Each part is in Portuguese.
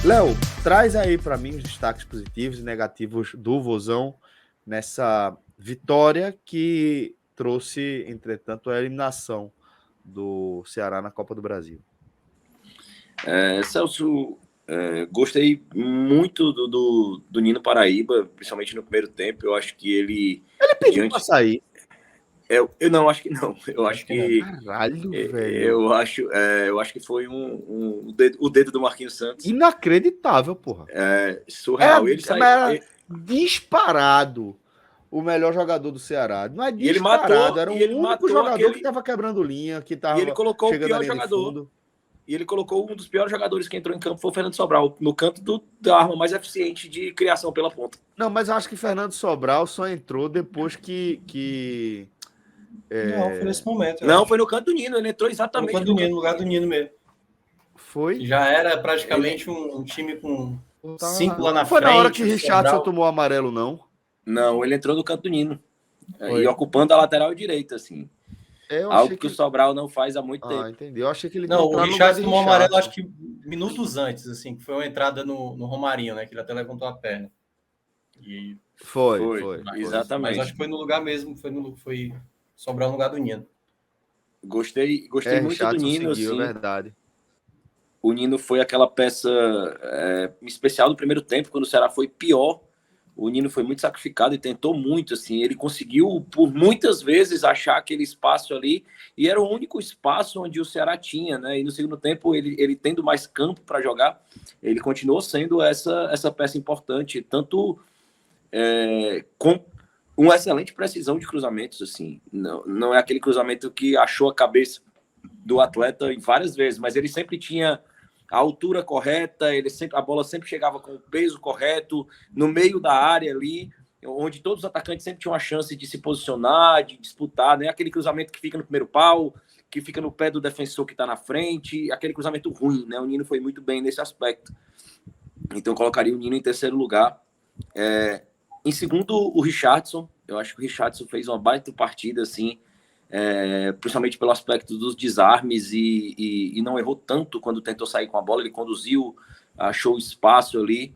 Léo, traz aí para mim os destaques positivos e negativos do Vozão nessa vitória que trouxe, entretanto, a eliminação do Ceará na Copa do Brasil. Celso, gostei muito do Nino Paraíba, principalmente no primeiro tempo. Eu acho que ele pediu para sair. Eu não acho que não. Eu acho que caralho, velho. Eu acho que foi o dedo do Marquinhos Santos. Inacreditável, porra. Surreal. Ele saiu disparado o melhor jogador do Ceará. Não é disparado, era o único jogador que estava quebrando linha, que estava chegando na linha de fundo. E ele colocou um dos piores jogadores que entrou em campo, foi o Fernando Sobral, no canto da arma mais eficiente de criação pela ponta. Não, mas eu acho que Fernando Sobral só entrou depois que Não, foi nesse momento. Não, foi no canto do Nino, ele entrou exatamente no canto do Nino, no lugar do Nino mesmo. Foi? Já era praticamente um time com 5 lá na frente. Foi na hora que Richardson tomou amarelo, não? Não, ele entrou no canto do Nino. E ocupando a lateral direita, assim. Algo que o Sobral não faz há muito tempo. Entendi. Eu achei que ele não, o Richardson tomou amarelo, acho que minutos antes, assim, que foi uma entrada no Romarinho, né? Que ele até levantou a perna. E foi. Exatamente. Mas acho que foi no lugar mesmo, foi Sobral no lugar do Nino. Gostei muito do Nino, seguiu, assim. É verdade. O Nino foi aquela peça especial do primeiro tempo, quando o Ceará foi pior. O Nino foi muito sacrificado e tentou muito, assim, ele conseguiu por muitas vezes achar aquele espaço ali, e era o único espaço onde o Ceará tinha, né? E no segundo tempo, ele tendo mais campo para jogar, ele continuou sendo essa peça importante, tanto com uma excelente precisão de cruzamentos, assim. Não é aquele cruzamento que achou a cabeça do atleta em várias vezes, mas ele sempre tinha a altura correta, a bola sempre chegava com o peso correto, no meio da área ali, onde todos os atacantes sempre tinham a chance de se posicionar, de disputar, né? Aquele cruzamento que fica no primeiro pau, que fica no pé do defensor que está na frente, aquele cruzamento ruim, né? O Nino foi muito bem nesse aspecto. Então eu colocaria o Nino em terceiro lugar. Em segundo, o Richardson. Eu acho que o Richardson fez uma baita partida, assim, principalmente pelo aspecto dos desarmes e não errou tanto quando tentou sair com a bola. Ele conduziu, achou espaço ali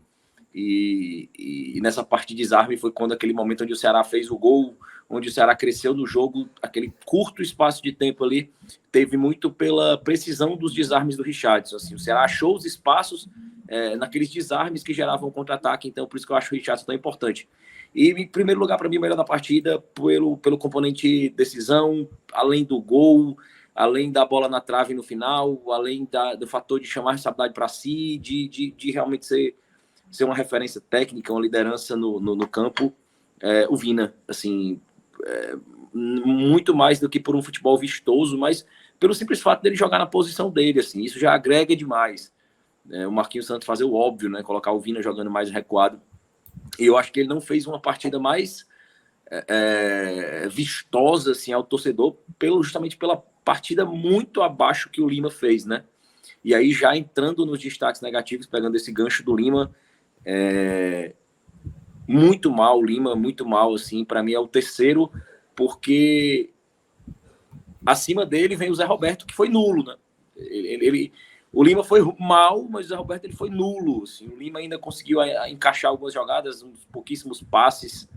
e nessa parte de desarme foi quando aquele momento onde o Ceará fez o gol, onde o Ceará cresceu no jogo, aquele curto espaço de tempo ali, teve muito pela precisão dos desarmes do Richardson, assim. O Ceará achou os espaços naqueles desarmes que geravam contra-ataque, então por isso que eu acho o Richardson tão importante. E, em primeiro lugar, para mim, o melhor da partida, pelo componente decisão, além do gol, além da bola na trave no final, além do fator de chamar a responsabilidade para si, de realmente ser uma referência técnica, uma liderança no campo, o Vina, assim, muito mais do que por um futebol vistoso, mas pelo simples fato dele jogar na posição dele, assim, isso já agrega demais. O Marquinhos Santos fazer o óbvio, né, colocar o Vina jogando mais recuado. E eu acho que ele não fez uma partida mais vistosa assim, ao torcedor, justamente pela partida muito abaixo que o Lima fez, né? E aí, já entrando nos destaques negativos, pegando esse gancho do Lima, muito mal, Lima, muito mal, assim, para mim é o terceiro, porque acima dele vem o Zé Roberto, que foi nulo, né? O Lima foi mal, mas o Zé Roberto ele foi nulo. Assim. O Lima ainda conseguiu encaixar algumas jogadas, uns pouquíssimos passes.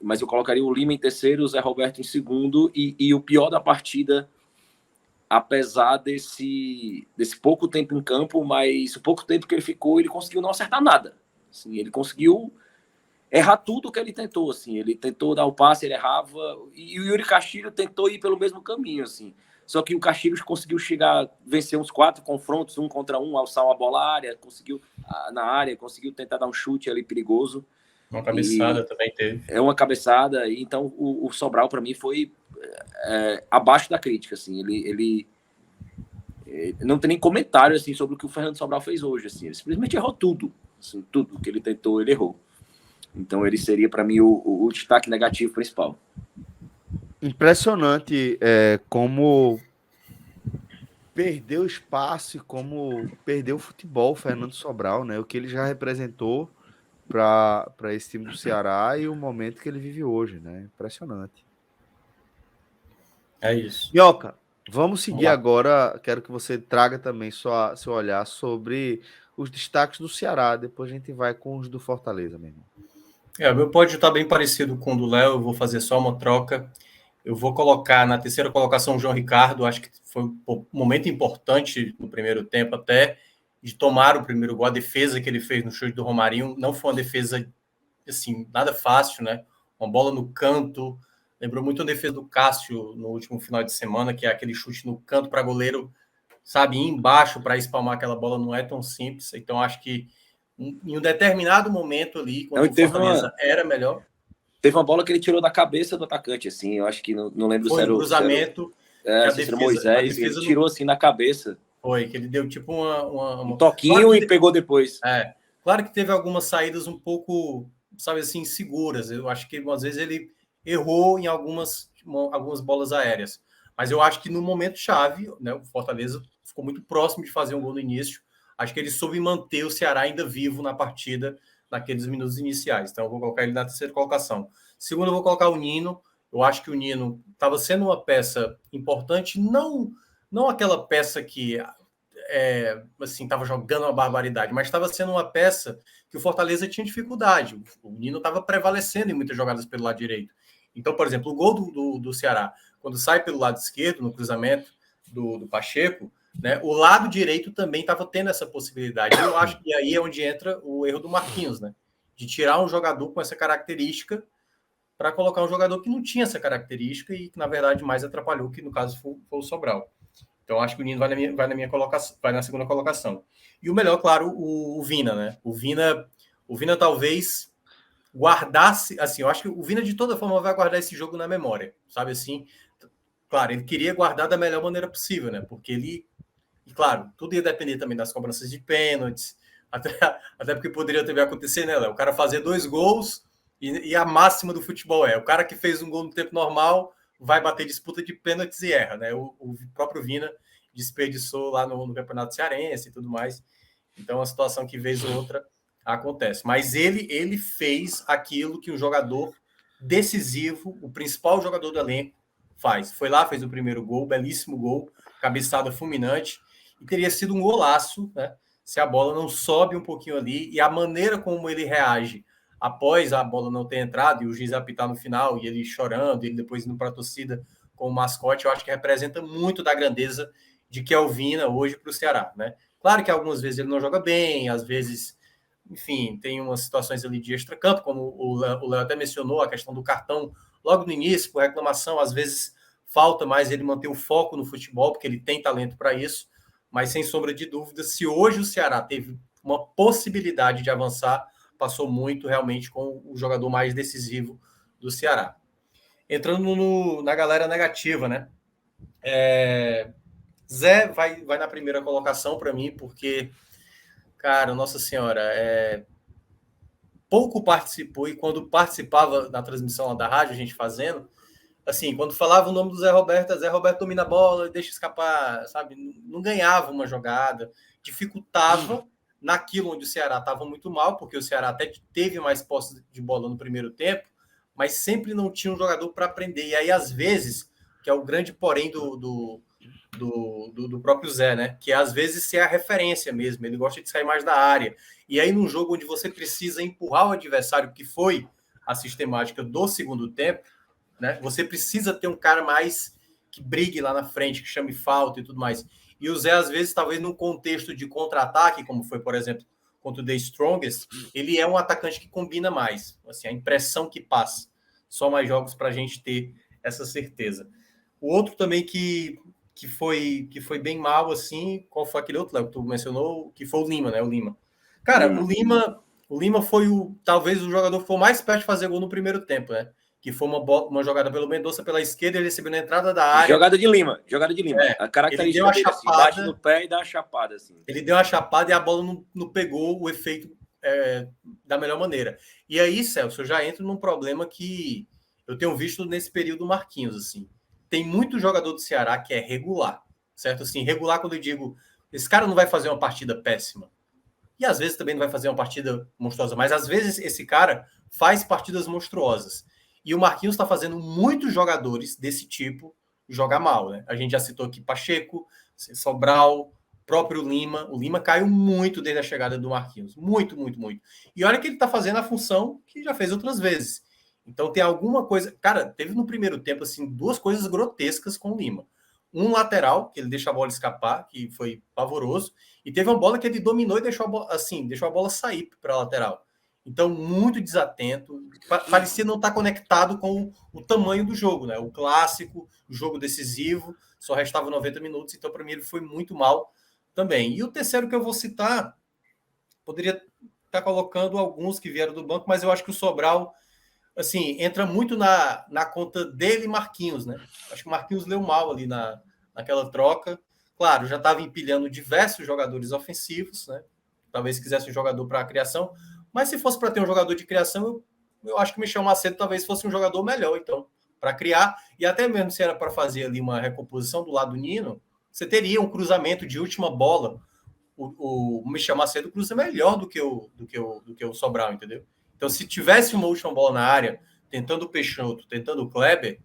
Mas eu colocaria o Lima em terceiro, o Zé Roberto em segundo. E o pior da partida, apesar desse pouco tempo em campo, mas o pouco tempo que ele ficou, ele conseguiu não acertar nada. Assim, ele conseguiu errar tudo que ele tentou. Assim. Ele tentou dar o passe, ele errava. E o Yuri Castilho tentou ir pelo mesmo caminho, assim. Só que o Castilhos conseguiu vencer uns 4 confrontos, 1 contra 1, alçar uma bola na área, conseguiu tentar dar um chute ali perigoso. Uma cabeçada também teve. Uma cabeçada. Então, o Sobral, para mim, foi abaixo da crítica. Assim. Ele não tem nem comentário assim, sobre o que o Fernando Sobral fez hoje. Assim. Ele simplesmente errou tudo. Assim, tudo que ele tentou, ele errou. Então, ele seria, para mim, o destaque negativo principal. Impressionante como perdeu espaço e como perdeu o futebol, Fernando Sobral, né? O que ele já representou para esse time do Ceará e o momento que ele vive hoje, né? Impressionante. É isso. Minhoca, Vamos seguir agora. Quero que você traga também seu olhar sobre os destaques do Ceará. Depois a gente vai com os do Fortaleza mesmo. O meu pódio está bem parecido com o do Léo. Eu vou fazer só uma troca. Eu vou colocar na terceira colocação o João Ricardo. Acho que foi um momento importante no primeiro tempo, até de tomar o primeiro gol. A defesa que ele fez no chute do Romarinho não foi uma defesa assim, nada fácil, né? Uma bola no canto. Lembrou muito a defesa do Cássio no último final de semana, que é aquele chute no canto para goleiro, sabe, ir embaixo para espalmar aquela bola não é tão simples. Então, acho que em um determinado momento ali, quando o Fortaleza era melhor. Teve uma bola que ele tirou da cabeça do atacante, assim. Eu acho que não lembro se era o cruzamento. Se era Moisés, ele tirou assim na cabeça. Foi, que ele deu tipo um toquinho claro e pegou depois. Claro que teve algumas saídas um pouco, sabe assim, seguras. Eu acho que às vezes ele errou em algumas bolas aéreas. Mas eu acho que no momento chave, né, o Fortaleza ficou muito próximo de fazer um gol no início. Acho que ele soube manter o Ceará ainda vivo na partida naqueles minutos iniciais. Então eu vou colocar ele na terceira colocação. Segundo, eu vou colocar o Nino. Eu acho que o Nino estava sendo uma peça importante, não aquela peça que assim, estava jogando uma barbaridade, mas estava sendo uma peça que o Fortaleza tinha dificuldade. O Nino estava prevalecendo em muitas jogadas pelo lado direito. Então, por exemplo, o gol do Ceará, quando sai pelo lado esquerdo, no cruzamento do Pacheco, né, o lado direito também estava tendo essa possibilidade. Eu acho que aí é onde entra o erro do Marquinhos, né? De tirar um jogador com essa característica para colocar um jogador que não tinha essa característica e que, na verdade, mais atrapalhou, que no caso foi o Sobral. Então, acho que o Nino vai na minha colocação, vai na segunda colocação. E o melhor, claro, o Vina, né? O Vina talvez guardasse, assim, eu acho que o Vina de toda forma vai guardar esse jogo na memória, sabe assim? Claro, ele queria guardar da melhor maneira possível, né? Porque ele, e claro, tudo ia depender também das cobranças de pênaltis, até porque poderia também acontecer, né, Léo? O cara fazer 2 gols e a máxima do futebol o cara que fez um gol no tempo normal vai bater disputa de pênaltis e erra, né? O próprio Vina desperdiçou lá no Campeonato Cearense e tudo mais. Então, é uma situação que vez ou outra acontece. Mas ele fez aquilo que um jogador decisivo, o principal jogador do elenco, faz. Foi lá, fez o primeiro gol, belíssimo gol, cabeçada fulminante, e teria sido um golaço, né? Se a bola não sobe um pouquinho ali, e a maneira como ele reage após a bola não ter entrado e o juiz apitar no final, e ele chorando, e ele depois indo para a torcida com o mascote, eu acho que representa muito da grandeza de Kelvina hoje para o Ceará, né? Claro que algumas vezes ele não joga bem, às vezes, enfim, tem umas situações ali de extracampo, como o Léo até mencionou, a questão do cartão logo no início, por reclamação, às vezes falta mais ele manter o foco no futebol, porque ele tem talento para isso, mas sem sombra de dúvida, se hoje o Ceará teve uma possibilidade de avançar, passou muito realmente com o jogador mais decisivo do Ceará. Entrando na galera negativa, né? Zé vai na primeira colocação para mim, porque, cara, Nossa Senhora, pouco participou, e quando participava da transmissão lá da rádio, a gente fazendo, assim, quando falava o nome do Zé Roberto domina a bola, deixa escapar, sabe? Não ganhava uma jogada, dificultava naquilo onde o Ceará estava muito mal, porque o Ceará até teve mais posse de bola no primeiro tempo, mas sempre não tinha um jogador para prender. E aí, às vezes, que é o grande porém do próprio Zé, né? Que às vezes é a referência mesmo, ele gosta de sair mais da área. E aí, num jogo onde você precisa empurrar o adversário, que foi a sistemática do segundo tempo, né? Você precisa ter um cara mais que brigue lá na frente, que chame falta e tudo mais. E o Zé, às vezes, talvez num contexto de contra-ataque, como foi, por exemplo, contra o The Strongest, ele é um atacante que combina mais. Assim, a impressão que passa. Só mais jogos para a gente ter essa certeza. O outro também que foi bem mal, assim, qual foi aquele outro, Léo, que tu mencionou? Que foi o Lima, né? O Lima. Cara, o Lima foi talvez o jogador que foi mais perto de fazer gol no primeiro tempo, né? Que foi uma jogada pelo Mendonça pela esquerda, ele recebeu na entrada da área. Jogada de Lima. A característica dele, assim, bate no pé e dá uma chapada. Assim. Ele deu uma chapada e a bola não pegou o efeito da melhor maneira. E aí, Celso, eu já entro num problema que eu tenho visto nesse período Marquinhos, assim. Tem muito jogador do Ceará que é regular, certo? Assim, regular quando eu digo, esse cara não vai fazer uma partida péssima. E às vezes também não vai fazer uma partida monstruosa, mas às vezes esse cara faz partidas monstruosas. E o Marquinhos está fazendo muitos jogadores desse tipo jogar mal, né? A gente já citou aqui Pacheco, Sobral, próprio Lima. O Lima caiu muito desde a chegada do Marquinhos. Muito, muito, muito. E olha que ele tá fazendo a função que já fez outras vezes. Então tem alguma coisa... Cara, teve no primeiro tempo, assim, duas coisas grotescas com o Lima. Um lateral, que ele deixa a bola escapar, que foi pavoroso. E teve uma bola que ele dominou e deixou a bola sair para a lateral. Então, muito desatento. Parecia não estar conectado com o tamanho do jogo, né? O clássico, o jogo decisivo. Só restava 90 minutos, então para mim ele foi muito mal também. E o terceiro que eu vou citar, poderia estar colocando alguns que vieram do banco, mas eu acho que o Sobral, assim, entra muito na conta dele e Marquinhos, né? Acho que o Marquinhos leu mal ali naquela troca. Claro, já estava empilhando diversos jogadores ofensivos, né? Talvez quisesse um jogador para a criação, mas se fosse para ter um jogador de criação, eu acho que o Michel Macedo talvez fosse um jogador melhor, então, para criar, e até mesmo se era para fazer ali uma recomposição do lado do Nino, você teria um cruzamento de última bola. O Michel Macedo cruza melhor do que o Sobral, entendeu? Então, se tivesse uma última bola na área, tentando o Peixoto, tentando o Kleber,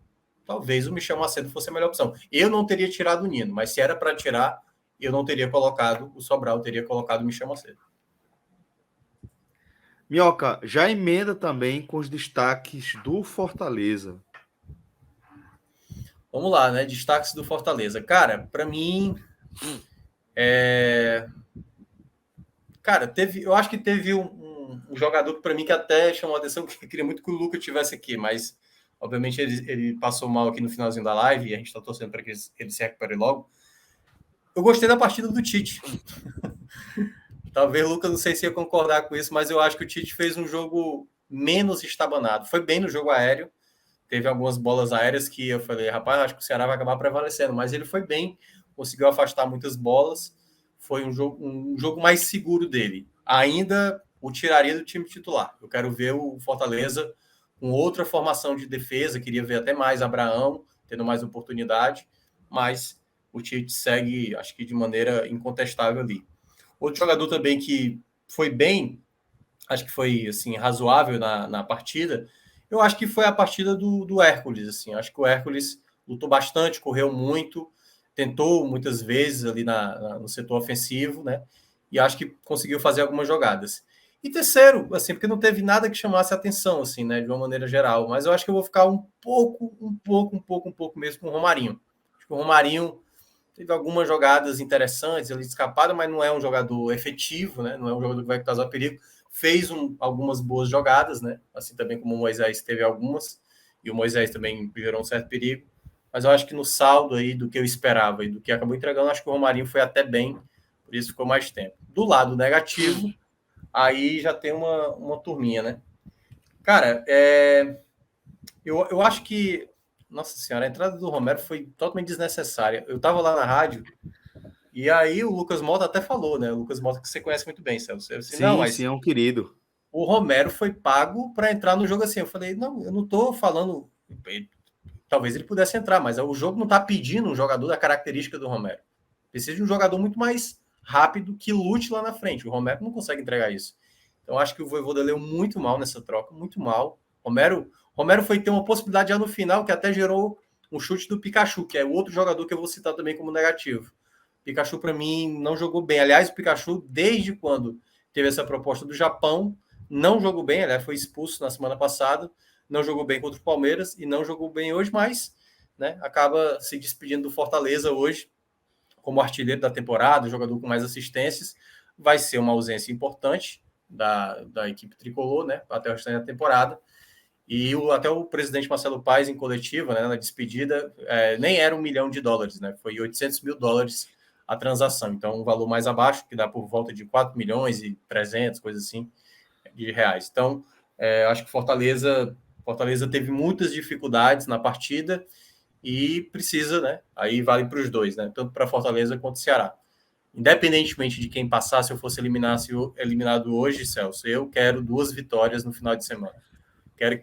talvez o Michel Macedo fosse a melhor opção. Eu não teria tirado o Nino, mas se era para tirar, eu não teria colocado o Sobral, eu teria colocado o Michel Macedo. Minhoca, já emenda também com os destaques do Fortaleza. Vamos lá, né? Destaques do Fortaleza. Cara, para mim, cara, eu acho que teve um jogador que para mim que até chamou a atenção, que eu queria muito que o Lucas tivesse aqui, mas obviamente ele passou mal aqui no finalzinho da live e a gente está torcendo para que ele se recupere logo. Eu gostei da partida do Tite. Talvez o Lucas não sei se ia concordar com isso, mas eu acho que o Tite fez um jogo menos estabanado. Foi bem no jogo aéreo, teve algumas bolas aéreas que eu falei, rapaz, acho que o Ceará vai acabar prevalecendo, mas ele foi bem, conseguiu afastar muitas bolas, foi um jogo mais seguro dele. Ainda o tiraria do time titular. Eu quero ver o Fortaleza com outra formação de defesa, queria ver até mais Abraão, tendo mais oportunidade, mas o Tite segue, acho que de maneira incontestável ali. Outro jogador também que foi bem, acho que foi assim razoável na partida, eu acho que foi a partida do Hércules. Assim, acho que o Hércules lutou bastante, correu muito, tentou muitas vezes ali no setor ofensivo, né? E acho que conseguiu fazer algumas jogadas. E terceiro, assim, porque não teve nada que chamasse a atenção, assim, né, de uma maneira geral. Mas eu acho que eu vou ficar um pouco mesmo com o Romarinho. Acho que o Romarinho teve algumas jogadas interessantes, ele escapado, mas não é um jogador efetivo, né? Não é um jogador que vai causar perigo. Fez algumas boas jogadas, né? Assim também como o Moisés teve algumas, e o Moisés também gerou um certo perigo. Mas eu acho que no saldo aí do que eu esperava e do que acabou entregando, acho que o Romarinho foi até bem, por isso ficou mais tempo. Do lado negativo, aí já tem uma turminha, né? Cara, eu acho que, nossa senhora, a entrada do Romero foi totalmente desnecessária. Eu tava lá na rádio, e aí o Lucas Mota até falou, né? O Lucas Mota que você conhece muito bem, Celso. Eu disse, Sim, não, mas sim, é um querido. o Romero foi pago para entrar no jogo assim. Eu falei, não, eu não tô falando. Talvez ele pudesse entrar, mas o jogo não tá pedindo um jogador da característica do Romero. Precisa de um jogador muito mais rápido que lute lá na frente. O Romero não consegue entregar isso. Então acho que o Vojvoda leu muito mal nessa troca, muito mal. Romero foi ter uma possibilidade já no final que até gerou um chute do Pikachu, que é o outro jogador que eu vou citar também como negativo. Pikachu, para mim, não jogou bem. Aliás, o Pikachu, desde quando teve essa proposta do Japão, não jogou bem. Aliás, foi expulso na semana passada. Não jogou bem contra o Palmeiras e não jogou bem hoje, mas né, acaba se despedindo do Fortaleza hoje como artilheiro da temporada, jogador com mais assistências. Vai ser uma ausência importante da equipe tricolor, né, até o restante da temporada. E até o presidente Marcelo Paes, em coletiva, né, na despedida, nem era $1 milhão, né, foi $800 mil a transação. Então, um valor mais abaixo, que dá por volta de 4 milhões e 300, coisa assim, de reais. Então, acho que Fortaleza teve muitas dificuldades na partida e precisa, né? Aí vale para os dois, né? Tanto para Fortaleza quanto o Ceará. Independentemente de quem passar, se eu fosse eliminado hoje, Celso, eu quero 2 vitórias no final de semana. Quero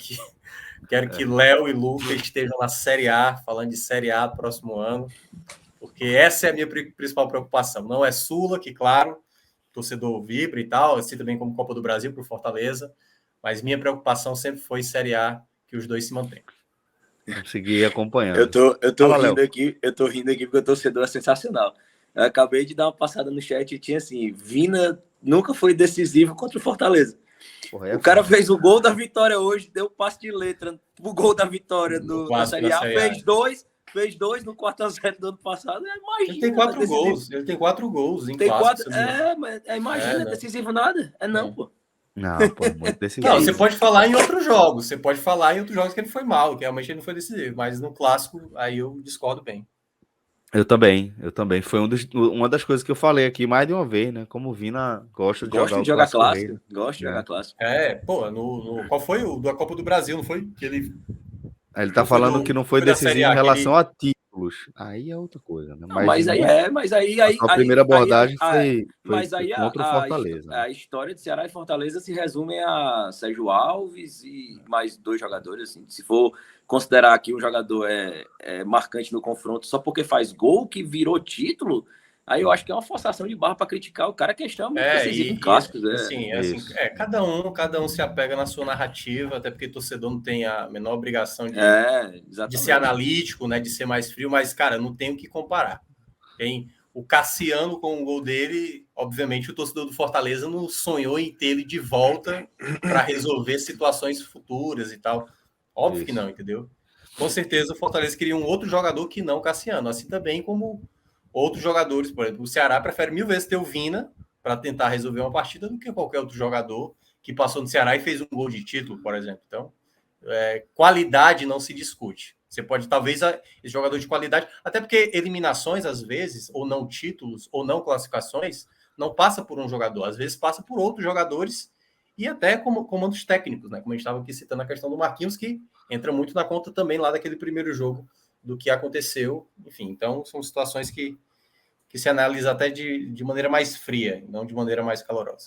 que Léo e Lucas estejam na Série A, falando de Série A próximo ano, porque essa é a minha principal preocupação. Não é Sula, que, claro, torcedor vibra e tal, assim também como Copa do Brasil para o Fortaleza, mas minha preocupação sempre foi Série A, que os dois se mantenham. consegui ir acompanhando. Eu tô Fala, rindo Léo. aqui, porque o torcedor é sensacional. Eu acabei de dar uma passada no chat e tinha assim, Vina nunca foi decisivo contra o Fortaleza. Porra, é O cara foda. fez o gol da vitória hoje, deu passe de letra pro gol da vitória No da clássico Série da A, Série A. fez dois no 4x0 do ano passado. Imagina, Ele tem 4 gols. Ele tem 4 gols em tem clássico. quatro, mas imagina, não. decisivo nada? Não, pô. Não, pô, muito Não, decisivo. você pode falar em outros jogos. Você pode falar em outros jogos que ele foi mal, que realmente ele não foi decisivo. Mas no clássico, aí eu discordo bem. Eu também. Foi uma das coisas que eu falei aqui mais de uma vez, né? Como o Vina gosta de jogar Gosto o de jogar Clássico Rei. clássico. Gosto de jogar clássico. Pô, qual foi o da Copa do Brasil, não foi? Que ele Ele tá não foi falando que não foi da Série decisivo A, em relação que a títulos. Aí é outra coisa, né? Não, mas aí, a sua primeira abordagem foi mas aí contra o Fortaleza. Né? a história de Ceará e Fortaleza se resume a Sérgio Alves e mais 2 jogadores, assim. Se for considerar que um jogador é marcante no confronto só porque faz gol que virou título, aí eu acho que é uma forçação de barra para criticar o cara que é extremamente decisivo em clássicos. cada um se apega na sua narrativa, até porque torcedor não tem a menor obrigação de ser analítico, né, de ser mais frio, mas, cara, não tem o que comparar. Tem o Cassiano com o gol dele, obviamente o torcedor do Fortaleza não sonhou em ter ele de volta para resolver situações futuras e tal. Óbvio que não, entendeu? Com certeza o Fortaleza queria um outro jogador que não o Cassiano, assim também como outros jogadores, por exemplo, o Ceará prefere 1000 vezes ter o Vina para tentar resolver uma partida do que qualquer outro jogador que passou no Ceará e fez um gol de título, por exemplo. Então, qualidade não se discute. Você pode, talvez, esse jogador de qualidade, até porque eliminações, às vezes, ou não títulos, ou não classificações, não passa por um jogador, às vezes passa por outros jogadores e até comandos técnicos, né? Como a gente estava aqui citando a questão do Marquinhos, que entra muito na conta também lá daquele primeiro jogo do que aconteceu. Enfim, então são situações que se analisa até de maneira mais fria, não de maneira mais calorosa.